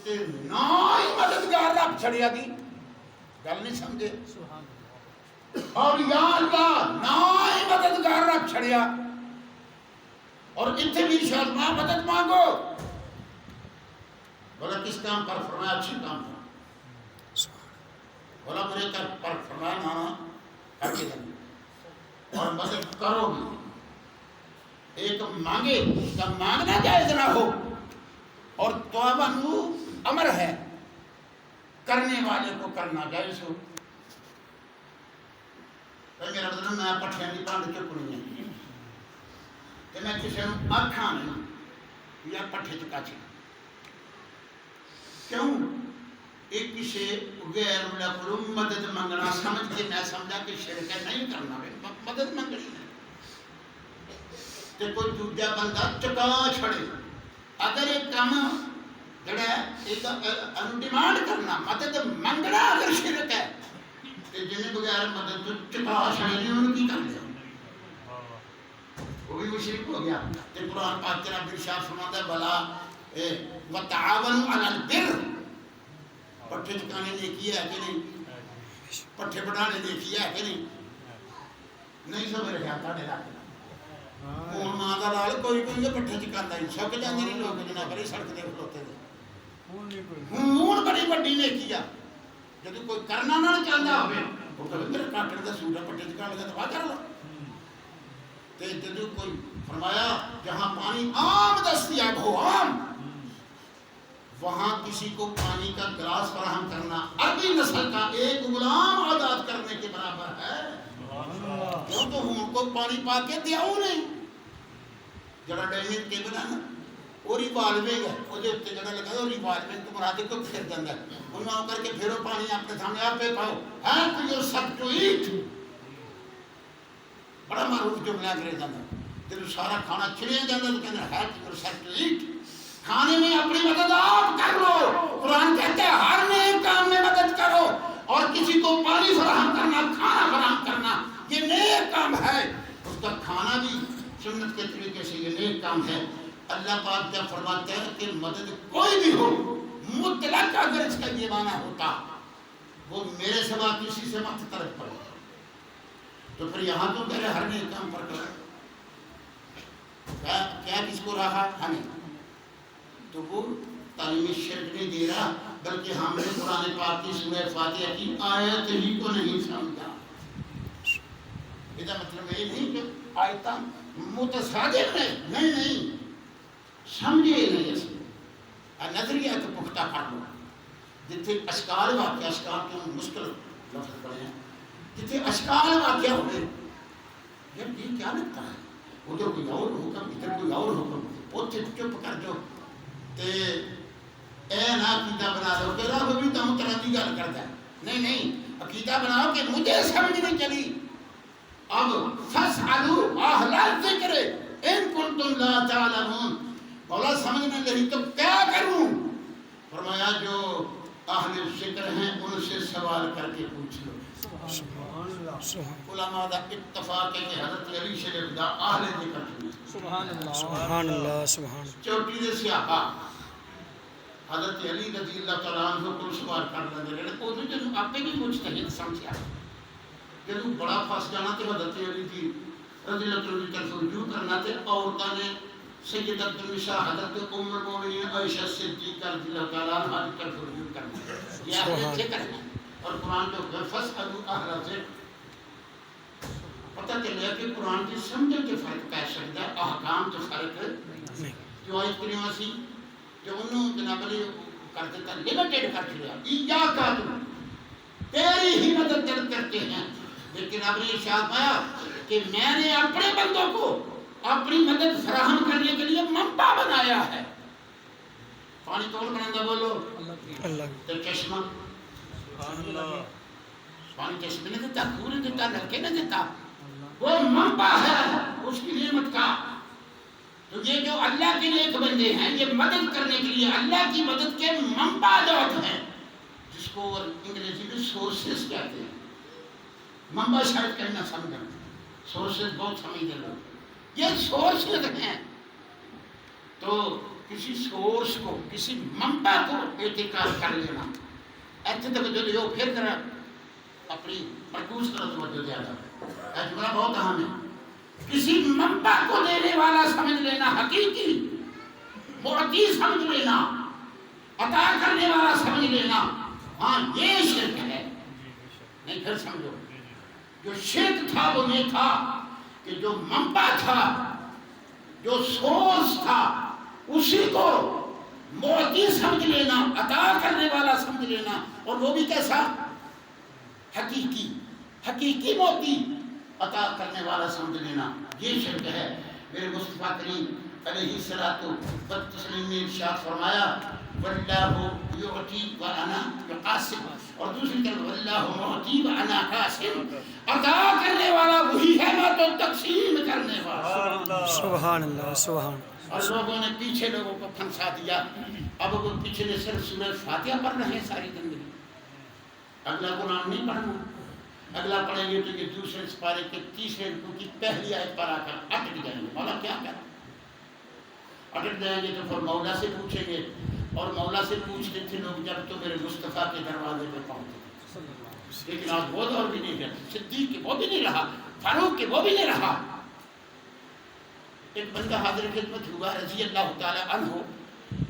تے نہ ہی مددگار رب چھڑیا دی گل نہیں سمجھے اور یا اللہ نہ ہی مددگار رب چھڑیا اور اتنے بھی شرما مدد مانگو بولا کس کام پر فرمایا اچھی کام پر بولا میرے پر فرمایا نانا کر کے دیں اور مدد کرو بھی ایک مانگے اس کا مانگنا جائز نہ ہو اور توبہ نو امر ہے کرنے والے کو کرنا جائز ہو میرا مطلب میں پٹھیاں کی پانڈ چکنی ہے کہ میں کسی نے آکھاں نہیں یا پٹھے چکا چھے کیوں ایک کسی غیر ملک مدد منگنا سمجھ کے میں سمجھا کہ شرکہ نہیں کرنا مدد منگنی ہے کہ کوئی دوجہ بندہ چکا چھڑے اگر ایک کام جڑا ایک ڈیمانڈ کرنا مدد منگنا اگر شرک ہے کہ جنہیں بغیر مدد تو چکا چھڑے نہیں انہوں کی کر لیا وہ بھی مشرک ہو گیا کہ قرآن پاک کے رب ارشاد فرماتا ہے بلا وتعاونوا علی البر پٹھے چکانے نے کیا ہے کہ نہیں پٹھے بڑھانے نے کیا ہے کہ نہیں سمجھ رہا تھا ڈیرا ہوں ماں کا لال کوئی کوئی یہ پٹھے چکاتا ہی چھک جاندے نہیں لوگ جناب بڑی سڑک دے کھلوتے تھے ہوں بڑی بڑی نے کیا جب کوئی کرنا نہ چاہتا ہوئے وہ کبھی میرے کاٹر کا سوٹا پٹھے چکا لگا تو کر لو کہ جب کوئی فرمایا جہاں پانی عام دستیاب ہو عام وہاں کسی کو پانی کا گلاس فراہم کرنا عربی نسل کا ایک غلام آزاد کرنے کے برابر ہے کیوں تو ہوں کو پانی پا کے دیا ہوں نہیں جڑا ڈائننگ ٹیبل ہے نا وہ ریوالونگ ہے وہ جو اتنے جڑا لگا ہے وہ ریوالونگ تو مرادی کو پھر دندا ہے ان میں کر کے پھرو پانی اپنے سامنے آپ پہ پاؤ help yourself to eat بڑا معروف جملہ انگریزاں کا جب سارا کھانا چھڑیا جاتا تو کہتے ہیں help yourself to eat کھانے میں اپنی مدد آپ کر لو قرآن کہتے ہیں ہر نیک کام میں مدد کرو اور کسی کو پانی فراہم کرنا کھانا فراہم کرنا یہ نیک کام ہے اس کا کھانا بھی سنت کے طریقے سے یہ نیک کام ہے اللہ پاک کیا فرماتے ہیں کہ مدد کوئی بھی ہو مطلق اگر اس کا یہ معنی ہوتا وہ میرے سوا کسی سے مت طرف پڑے تو پھر یہاں تو میرے ہر نیک کام پر کرو کیا کس کو رہا ہمیں تو وہ تعلیم شرک نہیں دے رہا بلکہ ہم نے قرآن پاک کی سورہ فاتحہ کی آیت ہی کو نہیں سمجھا یہ مطلب یہ نہیں کہ آیتاں متصادم نہیں سمجھے نہیں اس میں نظریہ تو پختہ کر لو جتنے اشکال واقعہ اشکال کے مشکل لفظ پڑے ہیں جتنے اشکال واقعہ ہوئے یہ کیا لگتا ہے ادھر کوئی اور حکم ادھر کوئی اور حکم وہ چپ کر جو تے اے نا عقیدہ بنا لو کہ رب بھی تو متردی گل کرتا ہے نہیں عقیدہ بناؤ کہ مجھے سمجھ نہیں چلی اب فاسألوا اہل الذکر ان کنتم لا تعلمون مولا سمجھنے لگی تو کیا کروں فرمایا جو اہل ذکر ہیں ان سے سوال کر کے پوچھ لو علماء دا اتفاق ہے کہ حضرت علی شریف دا اہل ذکر تھے سبحان اللہ سبحان چوٹی دے سیاپا حضرت علی رضی اللہ تعالیٰ عنہ کو سوال کر لیں گے وہ جو آپ بھی مجتہد سمجھا جب بڑا پھنس جانا تو حضرت علی کی رضی اللہ تعالیٰ کی طرف رجوع کرنا تھے عورتوں نے سیدۃ النساء حضرت ام المؤمنین عائشہ صدیقہ رضی اللہ تعالیٰ عنہ کی طرف رجوع کرنا یہ اہل ذکر ہے اور قرآن جو فاسألوا اہل الذکر پتہ چلے کہ قرآن کی سمجھ کے فرق کہہ سکتا ہے احکام تو فرق نہیں جو آیت کریمہ سی جو انہوں جناب علی کر دیتا لیمیٹڈ کر دیا ایاکا تو تیری ہی مدد کرتے ہیں لیکن اب نے ارشاد پایا کہ میں نے اپنے بندوں کو اپنی مدد فراہم کرنے کے لیے منبع بنایا ہے پانی کون بناتا بولو اللہ تو چشمہ پانی چشمہ نے دیتا کھو نے دیتا نلکے نے دیتا وہ منبع ہے اس کی نعمت کا تو یہ جو اللہ کے نیک بندے ہیں یہ مدد کرنے کے لیے اللہ کی مدد کے منبعات ہیں جس کو انگریزی میں سورسز کہتے ہیں منبع شاید کہنا سمجھا سورسز بہت سمجھتے لوگ یہ سورسز ہیں تو کسی سورس کو، کسی منبع کو اعتقاد کر لینا، ایسے تک جو دیو پھر کر اپنی مرکوز طرح توجہ زیادہ ہے، جملہ بہت اہم ہے۔ کسی منبع کو دینے والا سمجھ لینا، حقیقی معطی سمجھ لینا، عطا کرنے والا سمجھ لینا، ہاں یہ شرک ہے۔ نہیں پھر سمجھو، جو شرک تھا وہ یہ تھا کہ جو منبع تھا، جو سورس تھا، اسی کو معطی سمجھ لینا، عطا کرنے والا سمجھ لینا، اور وہ بھی کیسا؟ حقیقی، حقیقی معطی عطا کرنے والا سمجھ لینا، یہ شرک ہے۔ میرے مصطفیٰ کریم علیہ الصلوۃ والتسلیم نے ارشاد فرمایا واللہ یعطی وانا قاسم، اور دوسری طرف واللہ معطی وانا قاسم، عطا کرنے والا وہی ہے، میں تو تقسیم کرنے والا۔ سبحان اللہ سبحان اللہ۔ اور لوگوں نے پیچھے لوگوں کو پھنسا دیا، اب وہ پیچھے نے صرف سورہ فاتحہ پڑھ رہے ہیں ساری زندگی، اگلا قرآن نہیں پڑھنا، اگلا پڑھیں گے تو یہ دوسرے سپارے کے تیسرے رکوع کی پہلی آیت پر آ کر اٹک جائیں گے۔ مولا کیا کر اٹک جائیں گے تو پھر مولا سے پوچھیں گے، اور مولا سے پوچھتے تھے لوگ جب تو میرے مصطفیٰ کے دروازے پہ پہنچتے تھے، لیکن آج وہ دور بھی نہیں رہا، صدیق کے وہ بھی نہیں رہا، فاروق کے وہ بھی نہیں رہا۔ ایک بندہ حاضر خدمت ہوا رضی اللہ تعالی عنہ،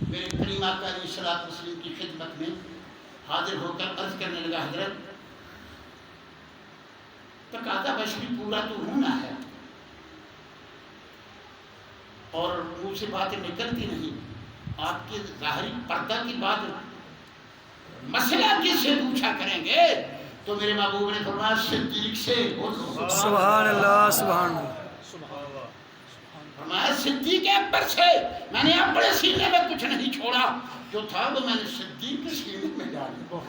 میرے کریم آقا علیہ الصلوۃ والسلام کی خدمت میں حاضر ہو کر عرض کرنے لگا، حضرت تقاضا بشری پورا تو ہونا ہے اور منہ سے باتیں نکلتی نہیں، آپ کے ظاہری پردہ کی بات مسئلہ کس سے پوچھا کریں گے؟ تو میرے محبوب نے فرمایا صدیق سے۔ سبحان اللہ سبحان اللہ۔ فرمایا صدیق اکبر سے، میں نے اپنے سینے میں کچھ نہیں چھوڑا، جو تھا وہ میں نے صدیق کے سینے میں ڈالا،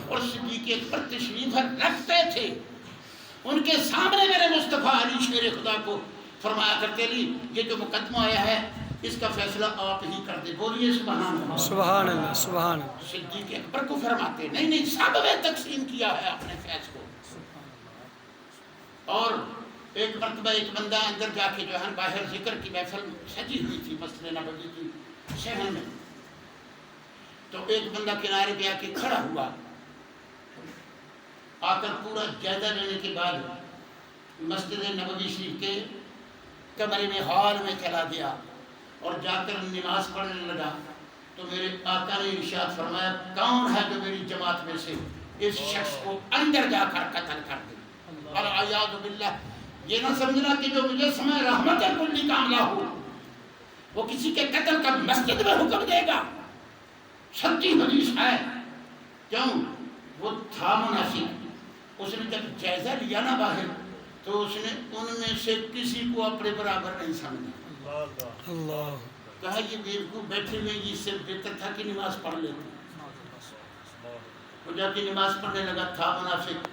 اور صدیق اکبر تشریف رکھتے تھے، ان کے سامنے میرے مصطفیٰ علی شیر خدا کو فرمایا کرتے لی یہ جو مقدمہ آیا ہے اس کا فیصلہ آپ ہی کر دے، بولیے سبحان اللہ سبحان اللہ سبحان اللہ۔ صدیق اکبر کو فرماتے نہیں سب میں تقسیم کیا ہے اپنے فیض کو۔ اور ایک مرتبہ ایک بندہ اندر جا کے جو ہے باہر ذکر کی محفل سجی ہوئی تھی مسجد نبوی کی شہر میں، تو ایک بندہ کنارے پہ آ کے کھڑا ہوا، آ کر پورا جائزہ لینے کے بعد مسجد نبوی شریف کے کمرے میں ہال میں چلا گیا اور جا کر نماز پڑھنے لگا، تو میرے آقا نے ارشاد فرمایا کون ہے جو میری جماعت میں سے اس شخص کو اندر جا کر قتل کر دے، اور اعوذ باللہ یہ نہ سمجھنا کہ جو مجسمہ رحمت کلی کا عملہ ہو وہ کسی کے قتل کا مسجد میں حکم دے گا، سچی حدیث ہے۔ کیوں؟ وہ تھا منافق، اس نے جب جائزہ لیا نا باہر تو اس نے ان میں سے کسی کو اپنے برابر نہیں سمجھا، اللہ کہا یہ بیوقوف بیٹھے ہوئے یہ سے بہتر تھا کہ نماز پڑھ لیتے۔ وہ جا کے نماز پڑھنے لگا، تھا منافق،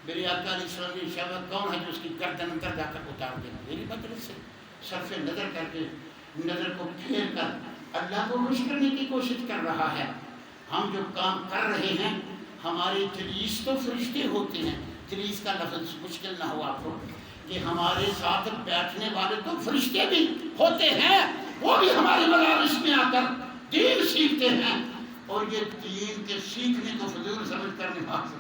میرے آقا علیہ السلام نے شہوت کون ہے جو اس کی گردن اندر جا کر اتار دینا، میری مجلس سے صرف نظر کر کے نظر کو پھیر کر اللہ کو خوش کرنے کی کوشش کر رہا ہے۔ ہم جو کام کر رہے ہیں ہمارے جلیس تو فرشتے ہوتے ہیں، جلیس کا لفظ مشکل نہ ہو آپ کو، کہ ہمارے ساتھ بیٹھنے والے تو فرشتے بھی ہوتے ہیں، وہ بھی ہمارے مجالس میں آ کر دین سیکھتے ہیں، اور یہ دین کے سیکھنے کو فضول سمجھ کر نماز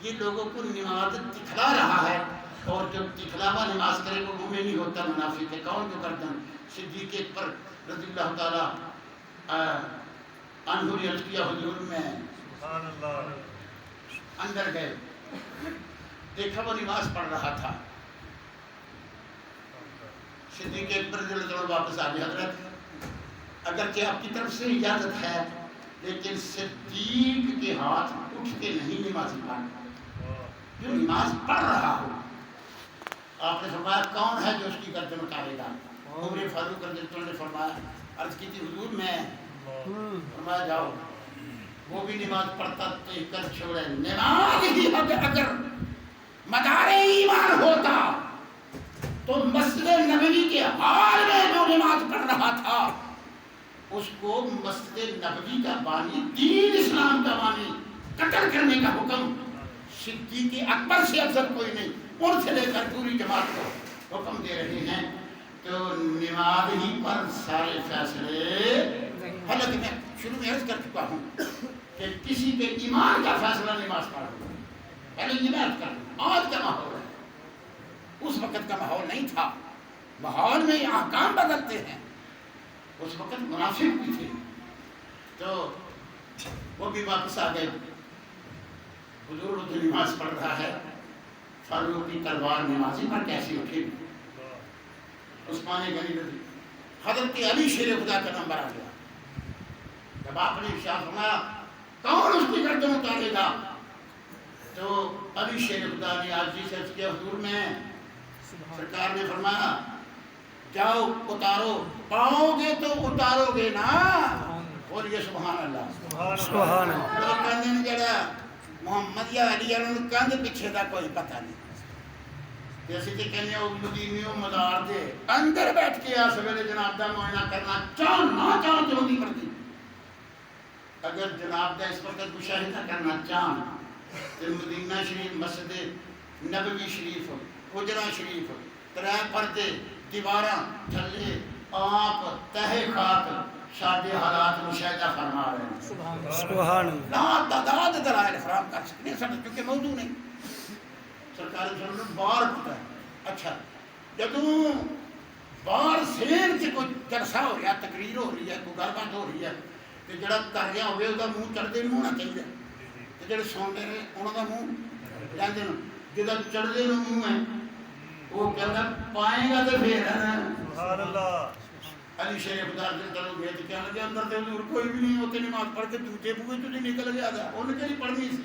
یہ لوگوں کو نماز دکھلا رہا ہے، اور جو دکھلاوا نماز کرے وہ منہ میں نہیں ہوتا، منافق ہے۔ کون جو گردن صدیق اکبر رضی اللہ تعالی عنہ نے عرض کیا حضور میں اندر گئے، دیکھا وہ نماز پڑھ رہا تھا، صدیق اکبر رضی اللہ تعالی واپس آ گیا، حضرت اگرچہ آپ کی طرف سے اجازت ہے لیکن صدیق کے ہاتھ اٹھ کے نہیں نماز پڑھنا، جو نماز پڑھ رہا ہو۔ آپ نے فرمایا کون ہے جو اس کی گردن اتارے گا؟ عمر فاروق رضی اللہ عنہ نے فرمایا، عرض کی تھی حضور میں، فرمایا جاؤ، وہ بھی نماز پڑھتا تو کر چھوڑے، نماز ہی اگر مدار ایمان ہوتا تو مسجد نبوی کے حال میں جو نماز پڑھ رہا تھا اس کو مسجد نبوی کا بانی، دین اسلام کا بانی قتل کرنے کا حکم صدیق اکبر سے افضل کوئی نہیں، ان سے لے کر پوری جماعت کو حکم دے رہے ہیں۔ تو نماز ہی پر سارے فیصلے، حالانکہ میں شروع میں عرض کر چکا ہوں کہ کسی کے ایمان کا فیصلہ نماز پر ہوگا، پہلے یہ بات کر لوں۔ آج کا ماحول ہے، اس وقت کا ماحول نہیں تھا، ماحول میں احکام بدلتے ہیں، اس وقت منافق بھی تھے، تو وہ بھی واپس آ گئے۔ حضور تو نماز پڑھ رہا ہے، فاروق کی تلوار نمازی پر کیسی اٹھے گی؟ عثمان غنی رضی، حضرت علی شیر خدا کا نمبر آ گیا۔ جب آپ نے ارشاد فرمایا کون اس کی گردن اتارے گا، تو علی شیر خدا نے عاجزی سے عرض کیا حضور میں۔ سرکار نے فرمایا جاؤ اتارو، پاؤ گے تو اتارو گے نا، بولیے سبحان اللہ۔ سبحان اللہ۔ لوگ کہتے ہیں جڑا محمد یا علی انہوں کہتے پیچھے دا کوئی پتہ نہیں، جیسے کہ کہنے ہو مدینی ہو مدار دے اندر بیٹھ کے آ سویرے جناب دا معائنہ کرنا چاہ نہ چاہ تو نہیں کرتی۔ اگر جناب دا اس وقت مشاہدہ کرنا چاہ تو مدینہ شریف، مسجد نبوی شریف، حجرہ شریف، ترے پردے، دیواراں تھلے آپ تہے خاک شادی حالات مشاہدہ فرما رہے ہیں۔ سبحان اللہ۔ لا تعداد دلائل فراہم کر سکتے ہیں سب کیونکہ موضوع نہیں۔ سرکار صلی اللہ علیہ وسلم بار پتا ہے اچھا جدوں بار سین سے کوئی جلسہ ہو رہا، تقریر ہو رہی ہے، کوئی گل بات ہو رہی ہے، تو جڑا کر رہا ہوئے وہ منہ چڑھتے نہیں ہونا چاہیے، تو جڑے سن رہے انہوں کا منہ لیندے ہیں، جہاں چڑھتے منہ ہے وہ کہنا پائے گا تو پھر ہے نا۔ سبحان اللہ۔ علی شیر خدا کے طرف گئے تو کہنے لگے اندر تے حضور کوئی بھی نہیں ہوتے، نماز پڑھ کے دوسرے بوئے تو نہیں نکل گیا تھا، انہیں کہیں پڑھنی سی،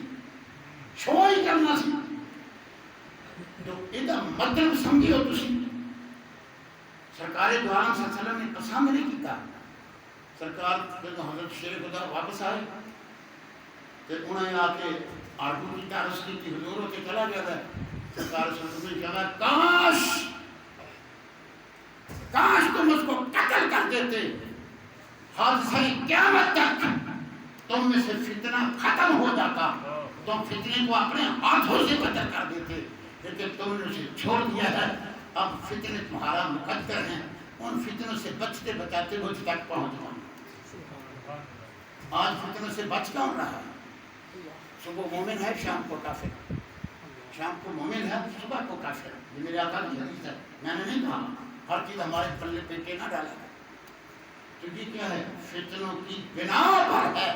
شو ہی کرنا سی۔ تو یہ مطلب سمجھے ہو تسی، سرکار دو عالم صلی اللہ علیہ وسلم نے پسند نہیں کیتا۔ سرکار جب حضرت شیر خدا واپس آئے تو انہوں نے آ کے آرگو کی تارس کی کہ حضور ہوتے چلا گیا تھا۔ سرکار صلی اللہ علیہ وسلم نے کہا کاش تم اس کو قتل کر دیتے، حادثہ قیامت تک تم میں سے فتنہ ختم ہو جاتا، تم فتنے کو اپنے ہاتھوں سے قتل کر دیتے، لیکن تم نے اسے چھوڑ دیا ہے۔ اب فتنے تمہارا مقدر ہیں، ان فتنوں سے بچتے بچاتے مجھ تک پہنچ جاؤ۔ آج فتنوں سے بچ کون رہا ہے؟ صبح مومن ہے، شام کو کافر، شام کو مومن ہے، صبح کو کافر۔ یہ میرے آقا کی حدیث ہے، میں نے نہیں کہا ہر چیز ہمارے پلے پیٹے نہ ڈالا ہے، تو یہ کیا ہے فتنوں کی بنا پر ہے۔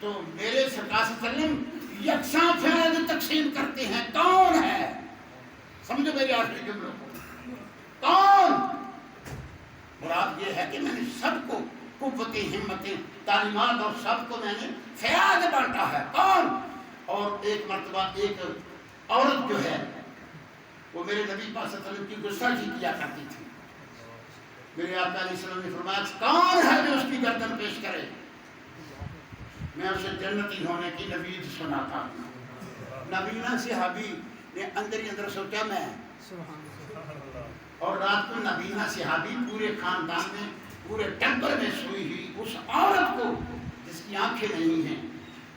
تو میرے سرکار صلی اللہ علیہ وسلم یکساں فیض تقسیم کرتے ہیں، کون ہے؟ سمجھو میرے آخری جملوں کو، کون؟ مراد یہ ہے کہ میں نے سب کو قوتیں، ہمتیں، تعلیمات اور سب کو میں نے فیاض بانٹا ہے، کون؟ اور ایک مرتبہ ایک عورت جو ہے وہ میرے نبی پاک صلی اللہ علیہ وسلم کی گستاخی کیا کرتی تھی۔ میرے آقا علیہ السلام نے فرمایا کون ہے جو اس کی گردن پیش کرے؟ میں اسے جنتی ہونے کی نوید سناتا ہوں۔ نبینا صحابی نے اندر ہی اندر سوچا میں، اور رات کو نبینا صحابی پورے خاندان میں، پورے ٹبر میں سوئی ہوئی اس عورت کو جس کی آنکھیں نہیں ہیں،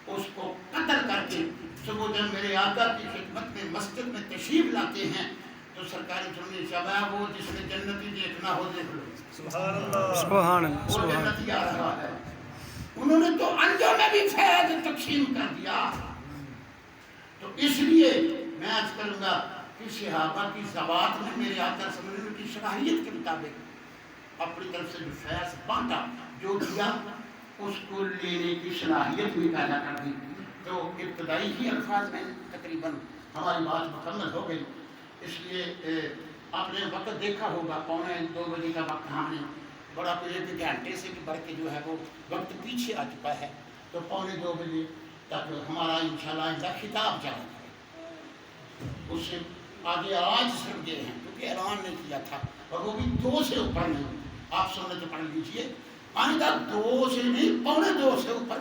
اس کو قتل کر کے صبح جب میرے آقا کی خدمت میں مسجد میں تشریف لاتے ہیں تو سرکار نے شباب وہ جس نے جنتی دیکھنا ہو دیکھ لو۔ سبحان اللہ، سبحان اللہ، وہ سبحان جنتی آ رہا ہے۔ انہوں نے تو انجوں میں بھی فیض تقسیم کر دیا۔ تو اس لیے میں آج کروں گا کہ صحابہ کی ذوات میں میرے آقا سمجھنے کی صلاحیت کے مطابق اپنی طرف سے جو فیض بانٹا، جو دیا، اس کو لینے کی صلاحیت بھی پیدا کر دی۔ تو ابتدائی ہی الفاظ میں تقریباً ہماری بات مکمل ہو گئی۔ اس لیے آپ نے وقت دیکھا ہوگا، 1:45 بجے کا وقت ہم نے بڑا کوئی 1 گھنٹے سے بڑھ کے جو ہے وہ وقت پیچھے آ چکا ہے، تو 1:45 بجے تک ہمارا انشاءاللہ ان کا خطاب جاری ہے۔ اس سے آگے آج صرف یہ ہیں کیونکہ اعلان نے کیا تھا، اور وہ بھی 2 سے اوپر نہیں۔ آپ سنت پڑھ لیجئے، آئندہ 2 سے نہیں، 1:45 سے اوپر